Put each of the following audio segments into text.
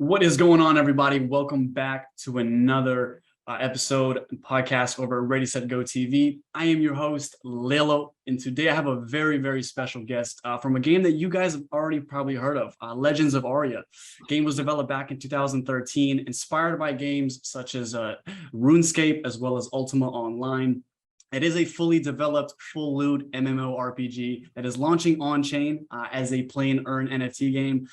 What is going on, everybody? Welcome back to another episode and podcast over at Ready, Set, Go TV. I am your host, Lilo, and today I have a very, very special guest from a game that you guys have already probably heard of, Legends of Aria. Game was developed back in 2013, inspired by games such as RuneScape as well as Ultima Online. It is a fully developed, full loot MMORPG that is launching on-chain as a plain earn NFT game,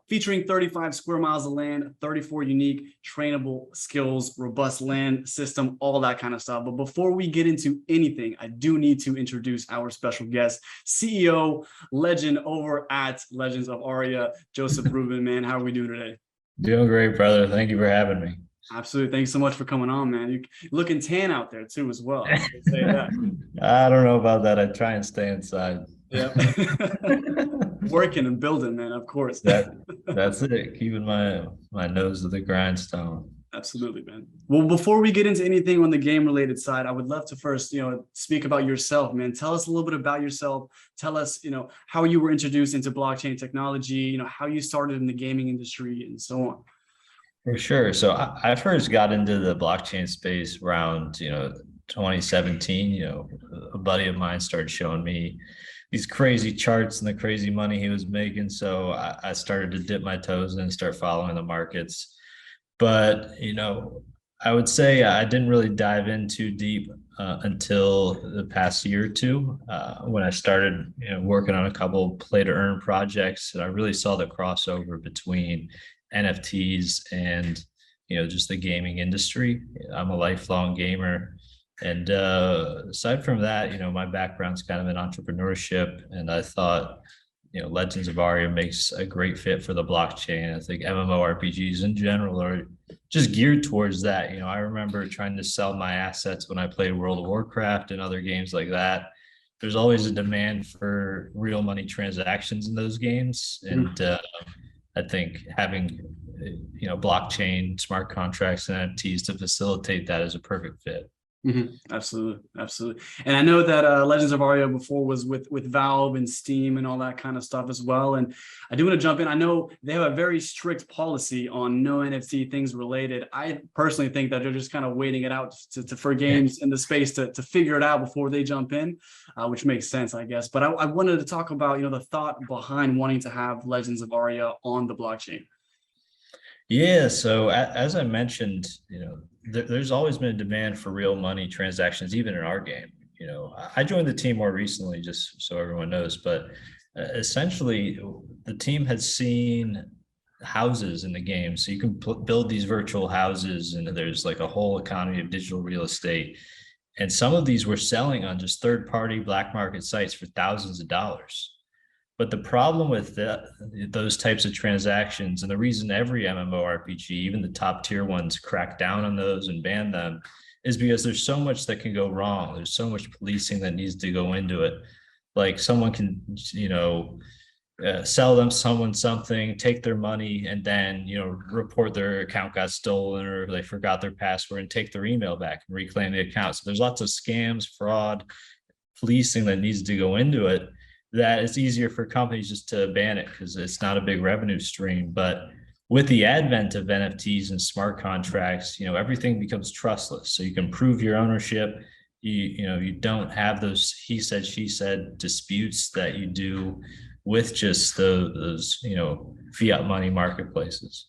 featuring 35 square miles of land, 34 unique trainable skills, robust land system, all that kind of stuff. But before we get into anything, I do need to introduce our special guest, CEO, legend over at Legends of Aria, Joseph Rubin. Man, how are we doing today? Doing great, brother. Thank you for having me. Absolutely. Thanks so much for coming on, man. You're looking tan out there too, as well. I say that. I don't know about that. I try and stay inside. Yep. Working and building, man, of course. That's it. Keeping my nose to the grindstone. Absolutely, man. Well, before we get into anything on the game related side, I would love to first, speak about yourself, man. Tell us a little bit about yourself. Tell us, how you were introduced into blockchain technology, how you started in the gaming industry and so on. For sure. So I first got into the blockchain space around, 2017. A buddy of mine started showing me these crazy charts and the crazy money he was making. So I started to dip my toes in and start following the markets. But, I would say I didn't really dive in too deep until the past year or two when I started working on a couple play to earn projects. And I really saw the crossover between NFTs and just the gaming industry. I'm a lifelong gamer, and aside from that, my background's kind of in entrepreneurship, and I thought Legends of Aria makes a great fit for the blockchain. I think MMORPGs in general are just geared towards that. I remember trying to sell my assets when I played World of Warcraft and other games like that. There's always a demand for real money transactions in those games, and I think having blockchain, smart contracts, and NFTs to facilitate that is a perfect fit. Absolutely. And I know that Legends of Aria before was with Valve and Steam and all that kind of stuff as well. And I do want to jump in. I know they have a very strict policy on no NFT things related. I personally think that they're just kind of waiting it out for games in the space to figure it out before they jump in, which makes sense, I guess. But I wanted to talk about the thought behind wanting to have Legends of Aria on the blockchain. Yeah, so as I mentioned, there's always been a demand for real money transactions, even in our game. I joined the team more recently, just so everyone knows, but essentially the team has seen houses in the game. So you can build these virtual houses, and there's like a whole economy of digital real estate. And some of these were selling on just third-party black market sites for thousands of dollars. But the problem with those types of transactions, and the reason every MMORPG, even the top tier ones, crack down on those and ban them, is because there's so much that can go wrong. There's so much policing that needs to go into it. Like someone can, sell someone something, take their money, and then, report their account got stolen or they forgot their password and take their email back and reclaim the account. So there's lots of scams, fraud, policing that needs to go into it, that it's easier for companies just to ban it because it's not a big revenue stream. But with the advent of NFTs and smart contracts, everything becomes trustless. So you can prove your ownership. You don't have those he said, she said disputes that you do with just those fiat money marketplaces.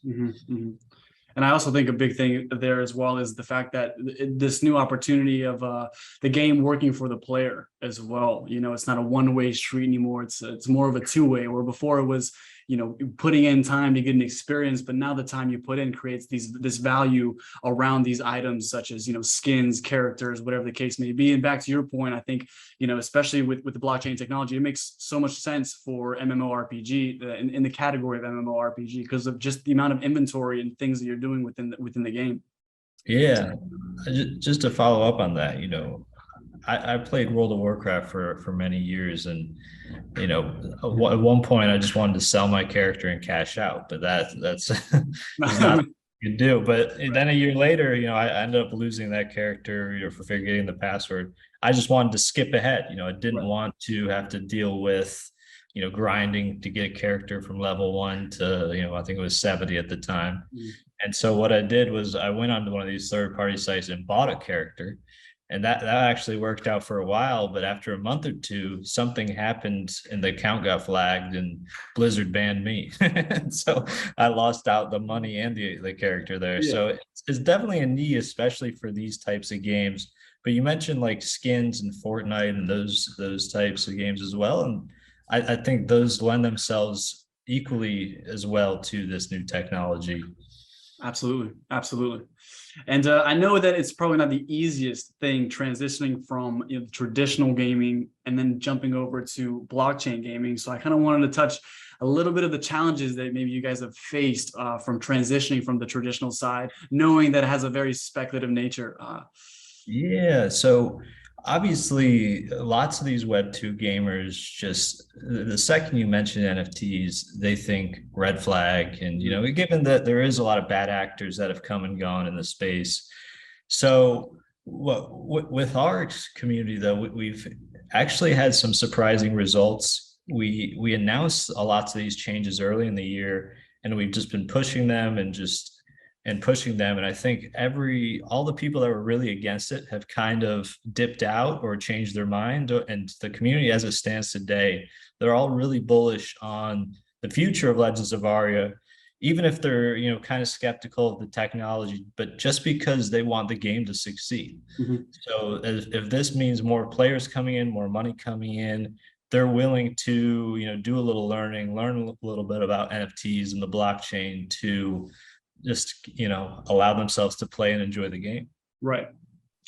And I also think a big thing there as well is the fact that this new opportunity of the game working for the player as well. It's not a one-way street anymore. It's more of a two-way, where before it was, putting in time to get an experience, but now the time you put in creates this value around these items, such as, skins, characters, whatever the case may be. And back to your point, I think, especially with the blockchain technology, it makes so much sense for MMORPG in the category of MMORPG because of just the amount of inventory and things that you're doing within the game. Yeah, just to follow up on that, I played World of Warcraft for many years, and at one point I just wanted to sell my character and cash out, but that's not you do. But then a year later, I ended up losing that character, for forgetting the password. I just wanted to skip ahead. I didn't want to have to deal with grinding to get a character from level 1 to, I think it was 70 at the time. Mm. And so what I did was I went onto one of these third-party sites and bought a character. And that actually worked out for a while, but after a month or two, something happened and the account got flagged and Blizzard banned me. So I lost out the money and the character there. Yeah. So it's definitely a need, especially for these types of games. But you mentioned like skins and Fortnite and those types of games as well. And I think those lend themselves equally as well to this new technology. Absolutely. Absolutely. And I know that it's probably not the easiest thing transitioning from traditional gaming and then jumping over to blockchain gaming. So I kind of wanted to touch a little bit of the challenges that maybe you guys have faced from transitioning from the traditional side, knowing that it has a very speculative nature. Yeah, so obviously lots of these Web2 gamers, just the second you mention NFTs, they think red flag. And, given that there is a lot of bad actors that have come and gone in the space. So with our community, though, we've actually had some surprising results. We announced a lot of these changes early in the year, and we've just been pushing them and pushing them. And I think all the people that were really against it have kind of dipped out or changed their mind. And the community as it stands today, they're all really bullish on the future of Legends of Aria, even if they're, kind of skeptical of the technology, but just because they want the game to succeed. Mm-hmm. So if this means more players coming in, more money coming in, they're willing to, do a little learn a little bit about NFTs and the blockchain to just allow themselves to play and enjoy the game. Right.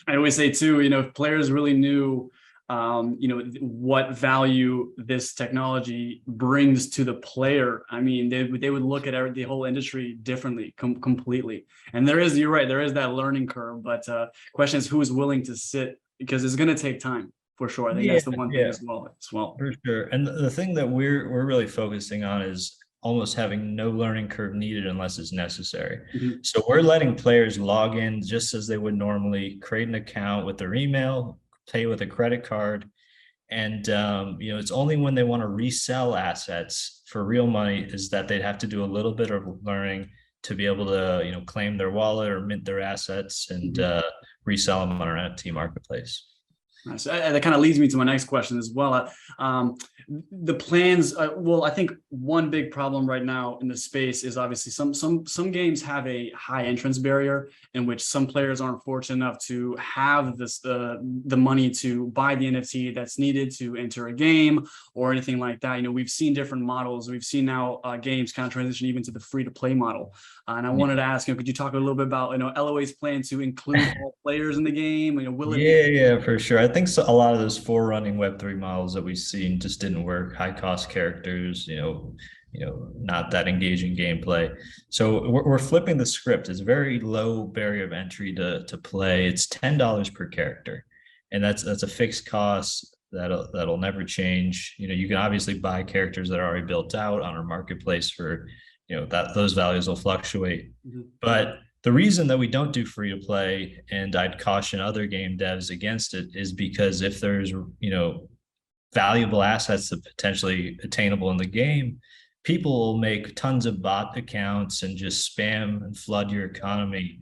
I always say too, if players really knew what value this technology brings to the player, I mean, they would look at the whole industry differently, completely. And you're right, there is that learning curve, but question is who is willing to sit, because it's going to take time for sure. I think that's the one thing as well. For sure. And the thing that we're really focusing on is almost having no learning curve needed unless it's necessary. Mm-hmm. So we're letting players log in just as they would normally, create an account with their email, pay with a credit card. And, it's only when they want to resell assets for real money is that they'd have to do a little bit of learning to be able to, claim their wallet or mint their assets and resell them on our NFT marketplace. So that kind of leads me to my next question as well. The plans. Well, I think one big problem right now in the space is obviously some games have a high entrance barrier in which some players aren't fortunate enough to have the money to buy the NFT that's needed to enter a game or anything like that. We've seen different models. We've seen now games kind of transition even to the free to play model. And I wanted to ask, could you talk a little bit about LOA's plan to include all players in the game? Will it? Yeah, for sure. I think so. A lot of those forerunning Web3 models that we've seen just didn't work. High cost characters, not that engaging gameplay. So we're flipping the script. It's a very low barrier of entry to play. It's $10 per character, and that's a fixed cost that'll never change. You can obviously buy characters that are already built out on our marketplace for that those values will fluctuate. Mm-hmm. But the reason that we don't do free to play, and I'd caution other game devs against it, is because if there's, valuable assets that potentially attainable in the game, people will make tons of bot accounts and just spam and flood your economy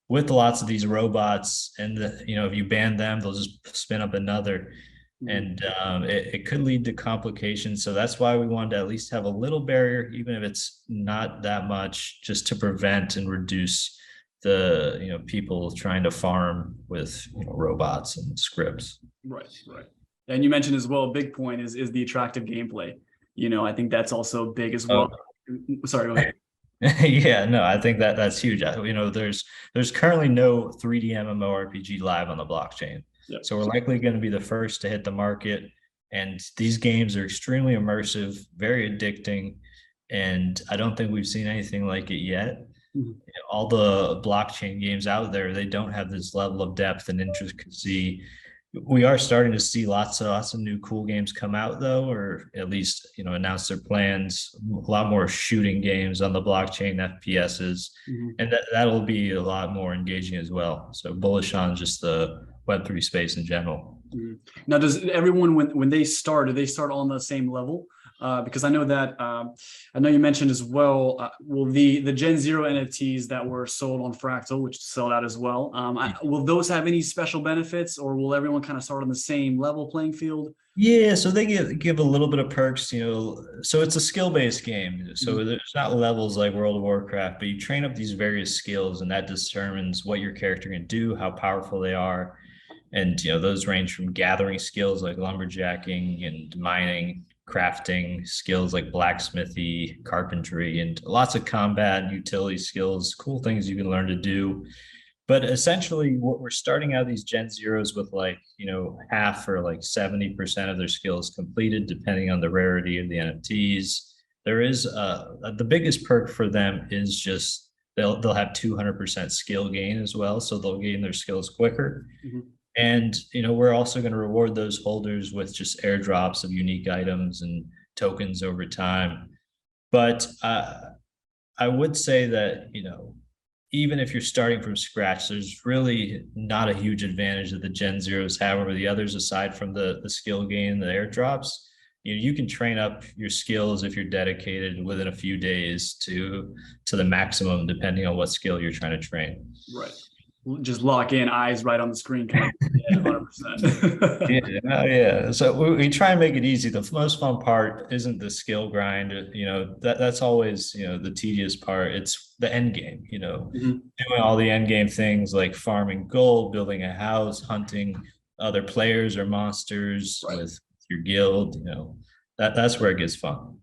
with lots of these robots. And, if you ban them, they'll just spin up another. And it could lead to complications. So that's why we wanted to at least have a little barrier, even if it's not that much, just to prevent and reduce the people trying to farm with robots and scripts. Right. And you mentioned as well, a big point is the attractive gameplay. I think that's also big as well. Sorry, go ahead. Yeah, no, I think that's huge. There's currently no 3D MMORPG live on the blockchain. Yep. So we're likely going to be the first to hit the market. And these games are extremely immersive, very addicting. And I don't think we've seen anything like it yet. Mm-hmm. All the blockchain games out there, they don't have this level of depth and intricacy. We are starting to see lots of new cool games come out, though, or at least announce their plans. A lot more shooting games on the blockchain, FPSs, and that'll be a lot more engaging as well. So bullish on just the Web3 space in general. Now, does everyone when they start, do they start on the same level? because I know that I know you mentioned as well. Will the Gen Zero NFTs that were sold on Fractal, which sold out as well, will those have any special benefits, or will everyone kind of start on the same level playing field? Yeah, so they give a little bit of perks, so it's a skill-based game. So there's not levels like World of Warcraft, but you train up these various skills, and that determines what your character can do, how powerful they are. And those range from gathering skills like lumberjacking and mining, crafting skills like blacksmithy, carpentry, and lots of combat and utility skills, cool things you can learn to do. But essentially, what we're starting out these Gen Zeros with, like, half or like 70% of their skills completed, depending on the rarity of the NFTs. There is the biggest perk for them is just they'll have 200% skill gain as well, so they'll gain their skills quicker. And we're also going to reward those holders with just airdrops of unique items and tokens over time. But I would say that even if you're starting from scratch, there's really not a huge advantage that the Gen Zeros have over the others, aside from the skill gain, the airdrops. You can train up your skills if you're dedicated within a few days to the maximum, depending on what skill you're trying to train. Right. Just lock in, eyes right on the screen. Yeah, 100%. Yeah. So we try and make it easy. The most fun part isn't the skill grind. That's always the tedious part. It's the end game. Doing all the end game things like farming gold, building a house, hunting other players or monsters with your guild. That's where it gets fun.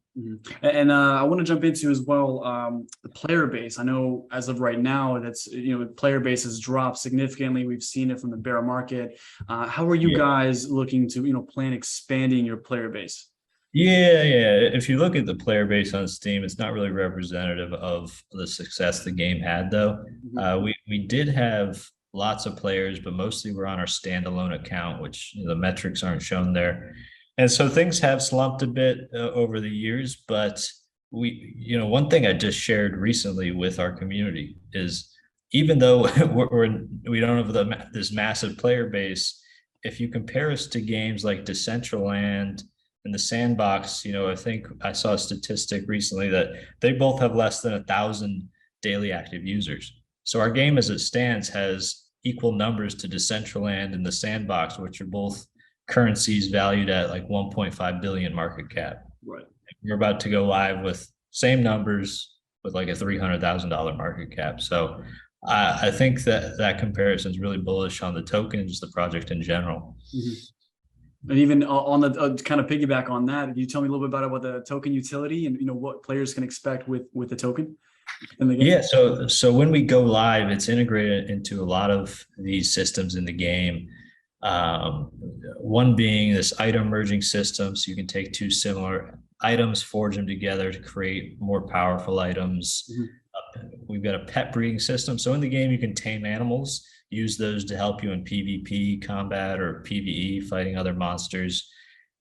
And I want to jump into as well the player base. I know as of right now, that's player base has dropped significantly. We've seen it from the bear market. How are you guys looking to plan expanding your player base? Yeah. If you look at the player base on Steam, it's not really representative of the success the game had, though. We did have lots of players, but mostly we're on our standalone account, which the metrics aren't shown there. And so things have slumped a bit over the years, but one thing I just shared recently with our community is, even though we don't have this massive player base, if you compare us to games like Decentraland and the Sandbox, I think I saw a statistic recently that they both have less than 1,000 daily active users. So our game, as it stands, has equal numbers to Decentraland and the Sandbox, which are both currencies valued at like 1.5 billion market cap. Right. We're about to go live with same numbers with like a $300,000 market cap. So I think that comparison is really bullish on the token and just the project in general. And even on the kind of piggyback on that, can you tell me a little bit about the token utility and what players can expect with the token in the game? Yeah, so when we go live, it's integrated into a lot of these systems in the game. One being this item merging system, so you can take two similar items, forge them together to create more powerful items. We've got a pet breeding system, so in the game you can tame animals, use those to help you in PvP combat or PvE, fighting other monsters.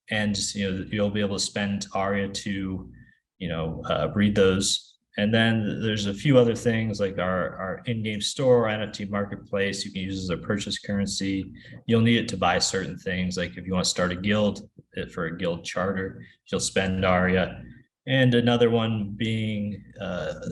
And you'll be able to spend Aria to breed those. And then there's a few other things like our in-game store, NFT marketplace. You can use as a purchase currency. You'll need it to buy certain things. Like if you want to start a guild for a guild charter, you'll spend Aria. And another one being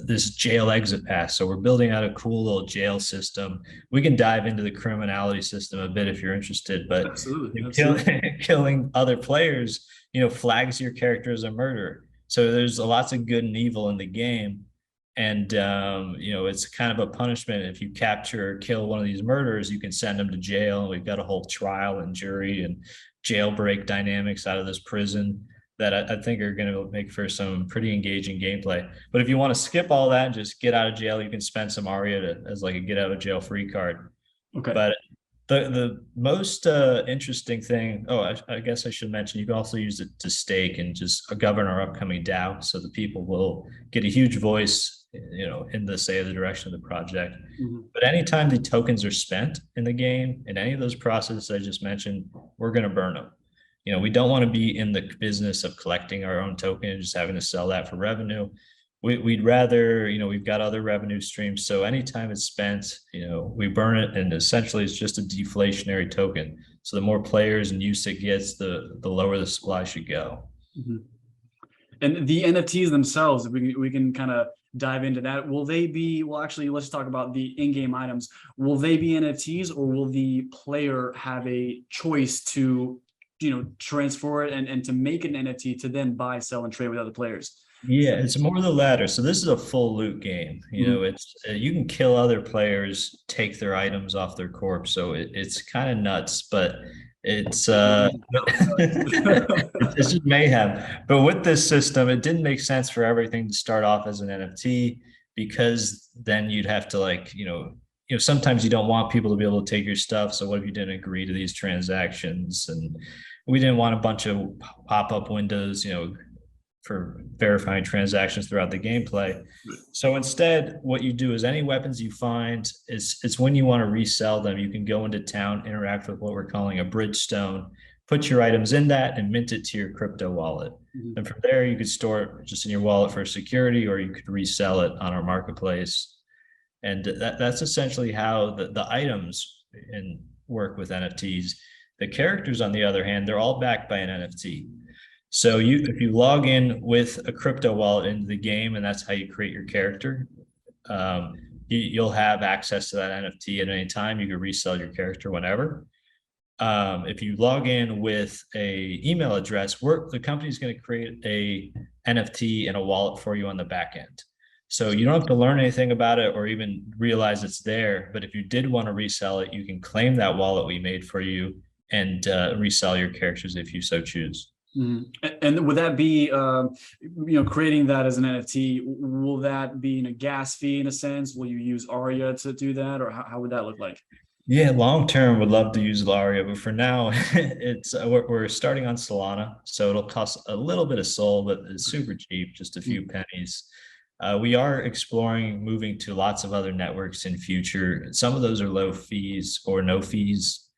this jail exit pass. So we're building out a cool little jail system. We can dive into the criminality system a bit if you're interested, but Absolutely. Killing other players, flags your character as a murderer. So there's lots of good and evil in the game. And, it's kind of a punishment. If you capture or kill one of these murderers, you can send them to jail. We've got a whole trial and jury and jailbreak dynamics out of this prison that I think are going to make for some pretty engaging gameplay. But if you want to skip all that and just get out of jail, you can spend some Aria as like a get out of jail free card. Okay. But the most interesting thing, I guess I should mention, you can also use it to stake and just govern our upcoming DAO, so the people will get a huge voice, in the direction of the project. But anytime the tokens are spent in the game, in any of those processes I just mentioned, we're going to burn them. We don't want to be in the business of collecting our own token and just having to sell that for revenue. We'd rather, we've got other revenue streams. So anytime it's spent, we burn it, and essentially it's just a deflationary token. So the more players and use it gets, the lower the supply should go. And the NFTs themselves, we can kind of dive into that. Will they be, well, actually, let's talk about the in-game items. Will they be NFTs, or will the player have a choice to, transfer it and to make an NFT to then buy, sell, and trade with other players? Yeah, it's more the latter. So this is a full loot game. Mhm. It's you can kill other players, take their items off their corpse. So it's kind of nuts, but it's it's just mayhem. But with this system, it didn't make sense for everything to start off as an NFT because then you'd have to like, sometimes you don't want people to be able to take your stuff. So what if you didn't agree to these transactions? And we didn't want a bunch of pop-up windows, for verifying transactions throughout the gameplay. So instead, what you do is any weapons you find, it's when you want to resell them, you can go into town, interact with what we're calling a bridgestone, put your items in that and mint it to your crypto wallet. Mhm. And from there, you could store it just in your wallet for security, or you could resell it on our marketplace. And that's essentially how the items work with NFTs. The characters, on the other hand, they're all backed by an NFT. So if you log in with a crypto wallet into the game, and that's how you create your character, you'll have access to that NFT at any time. You can resell your character whenever. If you log in with a email address, the company's going to create a NFT and a wallet for you on the back end. So you don't have to learn anything about it or even realize it's there. But if you did want to resell it, you can claim that wallet we made for you and resell your characters if you so choose. Mhm. And would that be, creating that as an NFT? Will that be in a gas fee in a sense? Will you use Aria to do that, or how would that look like? Yeah, long term would love to use Laria, but for now, it's we're starting on Solana, so it'll cost a little bit of Sol, but it's super cheap, just a few pennies. We are exploring moving to lots of other networks in future. Some of those are low fees or no fees.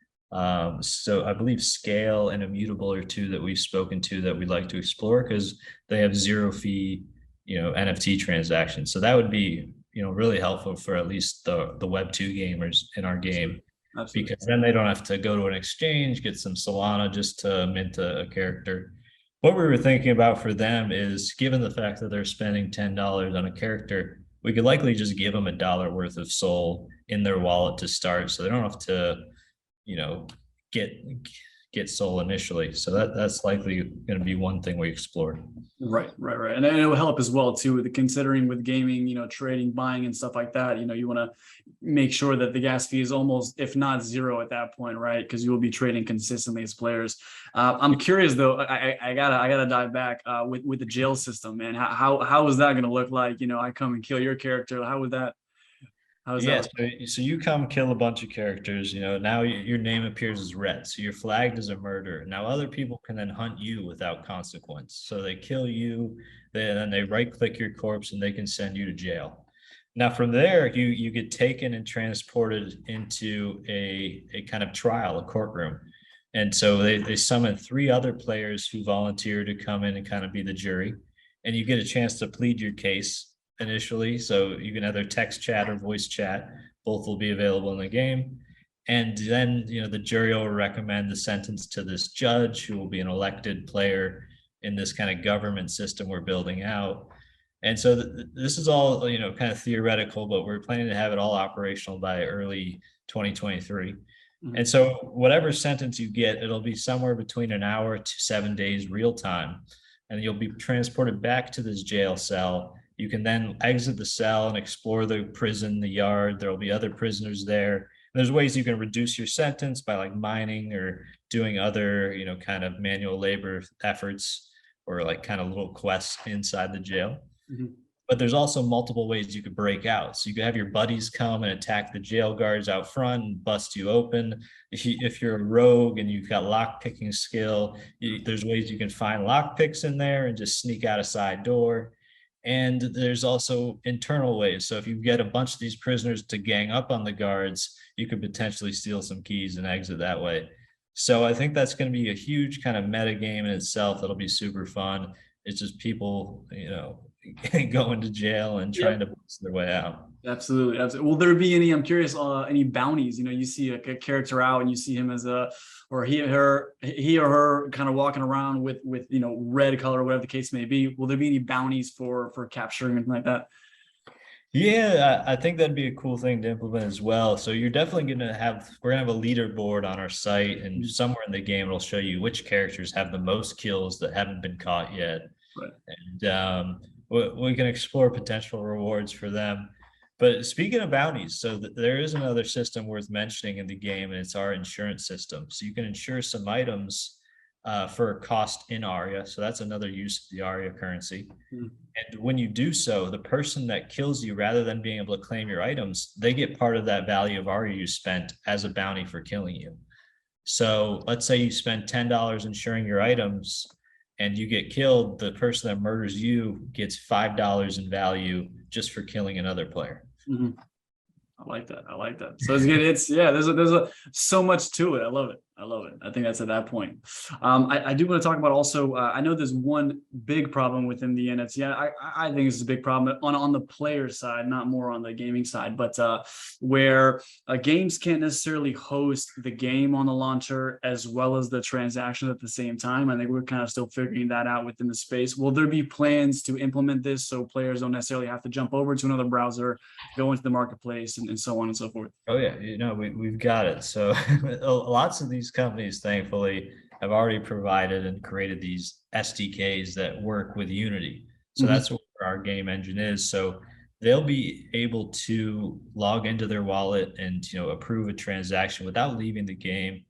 So I believe Scale and Immutable are two that we've spoken to that we'd like to explore because they have zero fee, NFT transactions. So that would be, really helpful for at least the Web2 gamers in our game. Absolutely. Because then they don't have to go to an exchange, get some Solana just to mint a character. What we were thinking about for them is, given the fact that they're spending $10 on a character, we could likely just give them $1 worth of Sol in their wallet to start, so they don't have to, you know, get get Sol initially. So that's likely going to be one thing we explore. Right. And it will help as well too, with considering with gaming, trading, buying and stuff like that. You want to make sure that the gas fee is almost, if not zero at that point, right? Because you will be trading consistently as players. I'm curious though. I gotta dive back with the jail system, man. How is that going to look like? I come and kill your character. How would that? How is that? Yes, so you come kill a bunch of characters, now your name appears as red. So you're flagged as a murderer. Now other people can then hunt you without consequence. So they kill you, then they right click your corpse and they can send you to jail. Now from there, you get taken and transported into a kind of trial, a courtroom. And so they summon 3 other players who volunteer to come in and kind of be the jury. And you get a chance to plead your case initially. So you can either text chat or voice chat. Both will be available in the game. And then, the jury will recommend the sentence to this judge, who will be an elected player in this kind of government system we're building out. And so this is all, kind of theoretical, but we're planning to have it all operational by early 2023. Mhm. And so whatever sentence you get, it'll be somewhere between an hour to 7 days real time. And you'll be transported back to this jail cell. You can then exit the cell and explore the prison, the yard. There'll be other prisoners there. And there's ways you can reduce your sentence by like mining or doing other, kind of manual labor efforts or like kind of little quests inside the jail. Mhm. But there's also multiple ways you could break out. So you could have your buddies come and attack the jail guards out front and bust you open. If you're a rogue and you've got lock picking skill, there's ways you can find lock picks in there and just sneak out a side door. And there's also internal ways. So if you get a bunch of these prisoners to gang up on the guards, you could potentially steal some keys and exit that way. So I think that's going to be a huge kind of meta game in itself. That'll be super fun. It's just people, going to jail and trying to bust their way out. Absolutely, absolutely. Will there be any? I'm curious. Any bounties? You know, you see a character out, and you see him as a, or he or her, kind of walking around with red color, whatever the case may be. Will there be any bounties for capturing anything like that? Yeah, I think that'd be a cool thing to implement as well. So you're definitely we're gonna have a leaderboard on our site, and somewhere in the game it'll show you which characters have the most kills that haven't been caught yet. Right. And we can explore potential rewards for them. But speaking of bounties, so there is another system worth mentioning in the game, and it's our insurance system. So you can insure some items for a cost in Aria. So that's another use of the Aria currency. Mm. And when you do so, the person that kills you, rather than being able to claim your items, they get part of that value of Aria you spent as a bounty for killing you. So let's say you spend $10 insuring your items and you get killed, the person that murders you gets $5 in value just for killing another player. Mm-hmm. I like that. I like that. So it's good. There's so much to it. I love it. I think that's at that point. I do want to talk about also, I know there's one big problem within the NFT. I think it's a big problem on the player side, not more on the gaming side, but where games can't necessarily host the game on the launcher as well as the transaction at the same time. I think we're kind of still figuring that out within the space. Will there be plans to implement this so players don't necessarily have to jump over to another browser, go into the marketplace, and so on and so forth? Oh yeah, we've got it. So lots of these companies, thankfully, have already provided and created these SDKs that work with Unity. So that's what our game engine is. So they'll be able to log into their wallet and approve a transaction without leaving the game.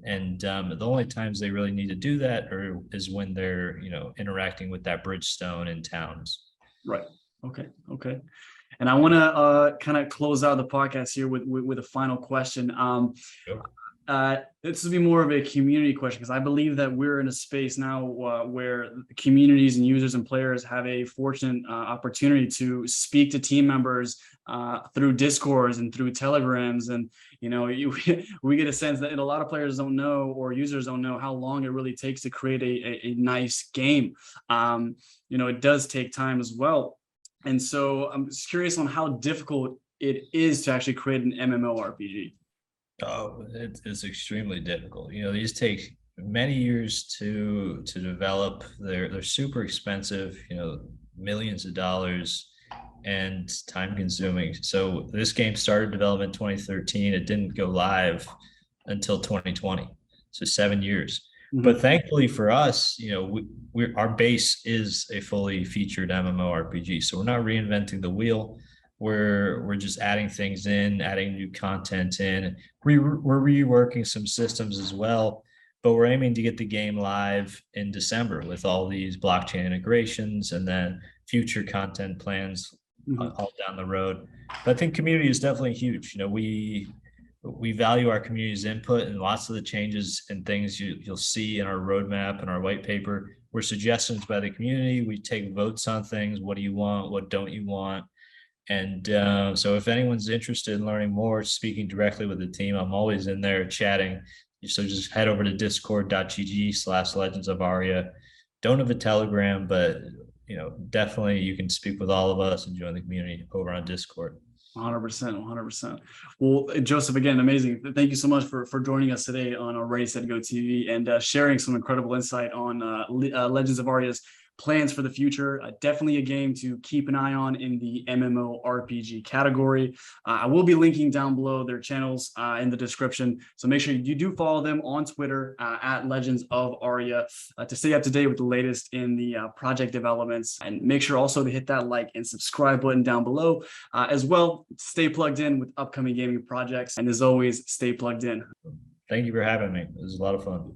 And the only times they really need to do that is when they're interacting with that Bridgestone in towns. Right. Okay. And I want to kind of close out the podcast here with a final question. Sure. This will be more of a community question, because I believe that we're in a space now where communities and users and players have a fortunate opportunity to speak to team members through Discords and through Telegrams. And, we get a sense that a lot of players don't know, or users don't know, how long it really takes to create a nice game. It does take time as well. And so I'm just curious on how difficult it is to actually create an MMORPG. Oh, it's extremely difficult. These take many years to develop. They're super expensive, millions of dollars, and time consuming. So this game started development in 2013. It didn't go live until 2020. So 7 years. But thankfully for us, our base is a fully featured MMORPG. So we're not reinventing the wheel. We're just adding things in, adding new content in. We're reworking some systems as well, but we're aiming to get the game live in December with all these blockchain integrations and then future content plans all down the road. But I think community is definitely huge. We value our community's input, and lots of the changes and things you'll see in our roadmap and our white paper were suggestions by the community. We take votes on things. What do you want? What don't you want? And so if anyone's interested in learning more, speaking directly with the team, I'm always in there chatting. So just head over to discord.gg/Legends of Aria. Don't have a Telegram, but definitely you can speak with all of us and join the community over on Discord. 100%. Well, Joseph, again, amazing. Thank you so much for joining us today on Ready Set Go TV and sharing some incredible insight on Legends of Aria's plans for the future. Definitely a game to keep an eye on in the MMORPG category. I will be linking down below their channels in the description. So make sure you do follow them on Twitter at Legends of Aria to stay up to date with the latest in the project developments. And make sure also to hit that like and subscribe button down below as well. Stay plugged in with upcoming gaming projects. And as always, stay plugged in. Thank you for having me. It was a lot of fun.